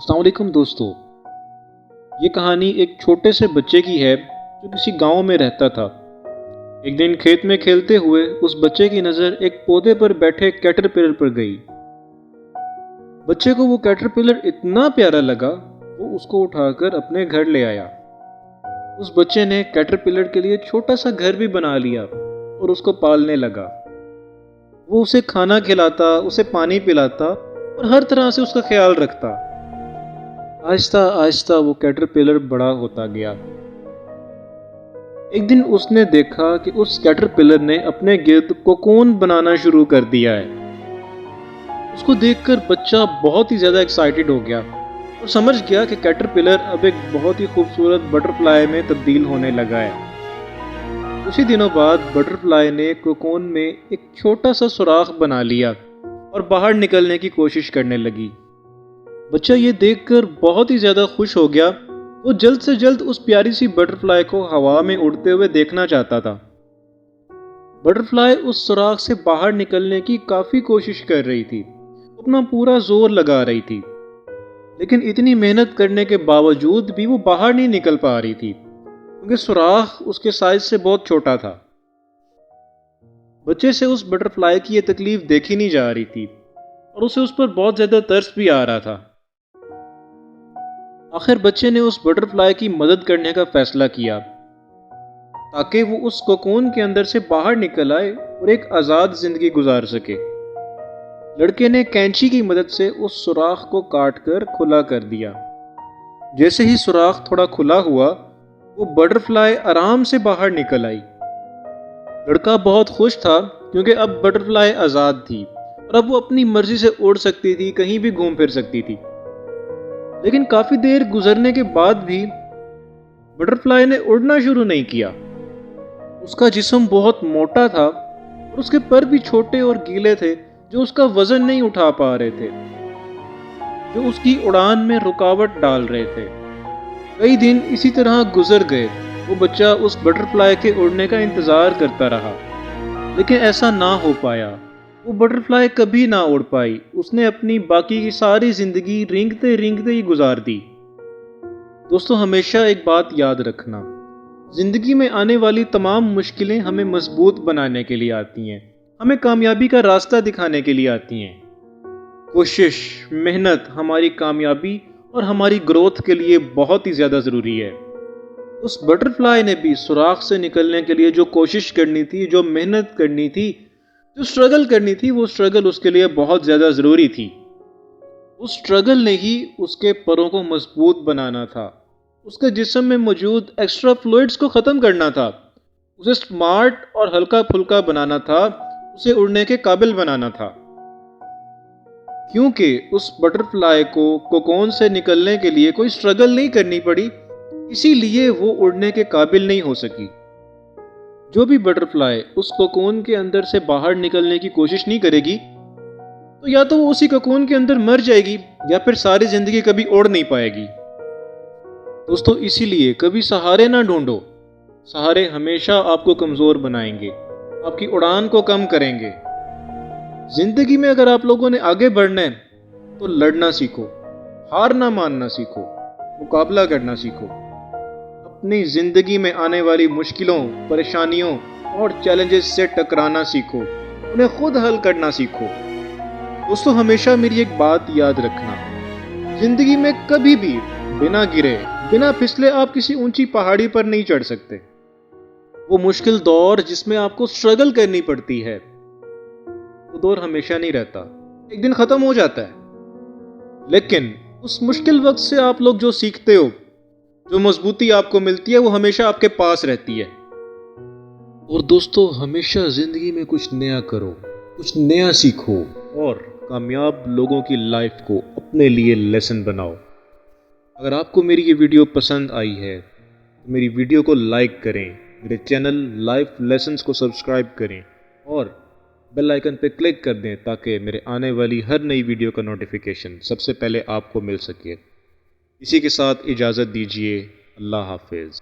अस्सलाम वालेकुम दोस्तों। ये कहानी एक छोटे से बच्चे की है जो किसी गांव में रहता था। एक दिन खेत में खेलते हुए उस बच्चे की नज़र एक पौधे पर बैठे कैटरपिलर पर गई। बच्चे को वो कैटरपिलर इतना प्यारा लगा, वो उसको उठाकर अपने घर ले आया। उस बच्चे ने कैटरपिलर के लिए छोटा सा घर भी बना लिया और उसको पालने लगा। वो उसे खाना खिलाता, उसे पानी पिलाता और हर तरह से उसका ख्याल रखता। आहिस्ता आहिस्ता वो कैटरपिलर बड़ा होता गया। एक दिन उसने देखा कि उस कैटरपिलर ने अपने गिर्द कोकून बनाना शुरू कर दिया है। उसको देखकर बच्चा बहुत ही ज़्यादा एक्साइटेड हो गया और समझ गया कि कैटरपिलर अब एक बहुत ही खूबसूरत बटरफ्लाई में तब्दील होने लगा है। कुछ ही दिनों बाद बटरफ्लाई ने कोकून में एक छोटा सा सुराख बना लिया और बाहर निकलने की कोशिश करने लगी। बच्चा ये देखकर बहुत ही ज़्यादा खुश हो गया। वो जल्द से जल्द उस प्यारी सी बटरफ्लाई को हवा में उड़ते हुए देखना चाहता था। बटरफ्लाई उस सुराख से बाहर निकलने की काफ़ी कोशिश कर रही थी, अपना पूरा जोर लगा रही थी, लेकिन इतनी मेहनत करने के बावजूद भी वो बाहर नहीं निकल पा रही थी क्योंकि सुराख उसके साइज से बहुत छोटा था। बच्चे से उस बटरफ्लाई की ये तकलीफ देखी नहीं जा रही थी और उसे उस पर बहुत ज़्यादा तरस भी आ रहा था। आखिर बच्चे ने उस बटरफ्लाई की मदद करने का फैसला किया ताकि वो उस कोकून के अंदर से बाहर निकल आए और एक आज़ाद जिंदगी गुजार सके। लड़के ने कैंची की मदद से उस सुराख को काटकर खुला कर दिया। जैसे ही सुराख थोड़ा खुला हुआ, वो बटरफ्लाई आराम से बाहर निकल आई। लड़का बहुत खुश था क्योंकि अब बटरफ्लाई आज़ाद थी और अब वो अपनी मर्जी से उड़ सकती थी, कहीं भी घूम फिर सकती थी। लेकिन काफी देर गुजरने के बाद भी बटरफ्लाई ने उड़ना शुरू नहीं किया। उसका जिस्म बहुत मोटा था और उसके पर भी छोटे और गीले थे जो उसका वजन नहीं उठा पा रहे थे, जो उसकी उड़ान में रुकावट डाल रहे थे। कई दिन इसी तरह गुजर गए। वो बच्चा उस बटरफ्लाई के उड़ने का इंतजार करता रहा, लेकिन ऐसा ना हो पाया। वो बटरफ्लाई कभी ना उड़ पाई। उसने अपनी बाकी की सारी जिंदगी रेंगते रेंगते ही गुजार दी। दोस्तों, हमेशा एक बात याद रखना, जिंदगी में आने वाली तमाम मुश्किलें हमें मजबूत बनाने के लिए आती हैं, हमें कामयाबी का रास्ता दिखाने के लिए आती हैं। कोशिश, मेहनत हमारी कामयाबी और हमारी ग्रोथ के लिए बहुत ही ज़्यादा ज़रूरी है। उस बटरफ्लाई ने भी सुराख से निकलने के लिए जो कोशिश करनी थी, जो मेहनत करनी थी, जो स्ट्रगल करनी थी, वो स्ट्रगल उसके लिए बहुत ज़्यादा ज़रूरी थी। उस स्ट्रगल ने ही उसके परों को मजबूत बनाना था, उसके जिस्म में मौजूद एक्स्ट्रा फ्लूइड्स को ख़त्म करना था, उसे स्मार्ट और हल्का फुल्का बनाना था, उसे उड़ने के काबिल बनाना था। क्योंकि उस बटरफ्लाई को कोकून से निकलने के लिए कोई स्ट्रगल नहीं करनी पड़ी, इसीलिए वो उड़ने के काबिल नहीं हो सकी। जो भी बटरफ्लाई उस कोकून के अंदर से बाहर निकलने की कोशिश नहीं करेगी, तो या तो वो उसी कोकून के अंदर मर जाएगी या फिर सारी जिंदगी कभी उड़ नहीं पाएगी। दोस्तों, इसीलिए कभी सहारे ना ढूंढो। सहारे हमेशा आपको कमजोर बनाएंगे, आपकी उड़ान को कम करेंगे। जिंदगी में अगर आप लोगों ने आगे बढ़ना है तो लड़ना सीखो, हार ना मानना सीखो, मुकाबला करना सीखो। अपनी जिंदगी में आने वाली मुश्किलों, परेशानियों और चैलेंजेस से टकराना सीखो, उन्हें खुद हल करना सीखो। दोस्तों, हमेशा मेरी एक बात याद रखना, जिंदगी में कभी भी बिना गिरे, बिना फिसले आप किसी ऊंची पहाड़ी पर नहीं चढ़ सकते। वो मुश्किल दौर जिसमें आपको स्ट्रगल करनी पड़ती है, वो दौर हमेशा नहीं रहता, एक दिन खत्म हो जाता है। लेकिन उस मुश्किल वक्त से आप लोग जो सीखते हो, जो मजबूती आपको मिलती है, वो हमेशा आपके पास रहती है। और दोस्तों, हमेशा जिंदगी में कुछ नया करो, कुछ नया सीखो और कामयाब लोगों की लाइफ को अपने लिए लेसन बनाओ। अगर आपको मेरी ये वीडियो पसंद आई है तो मेरी वीडियो को लाइक करें, मेरे चैनल लाइफ लेसन्स को सब्सक्राइब करें और बेल आइकन पे क्लिक कर दें ताकि मेरे आने वाली हर नई वीडियो का नोटिफिकेशन सबसे पहले आपको मिल सके। इसी के साथ इजाज़त दीजिए। अल्लाह हाफिज़।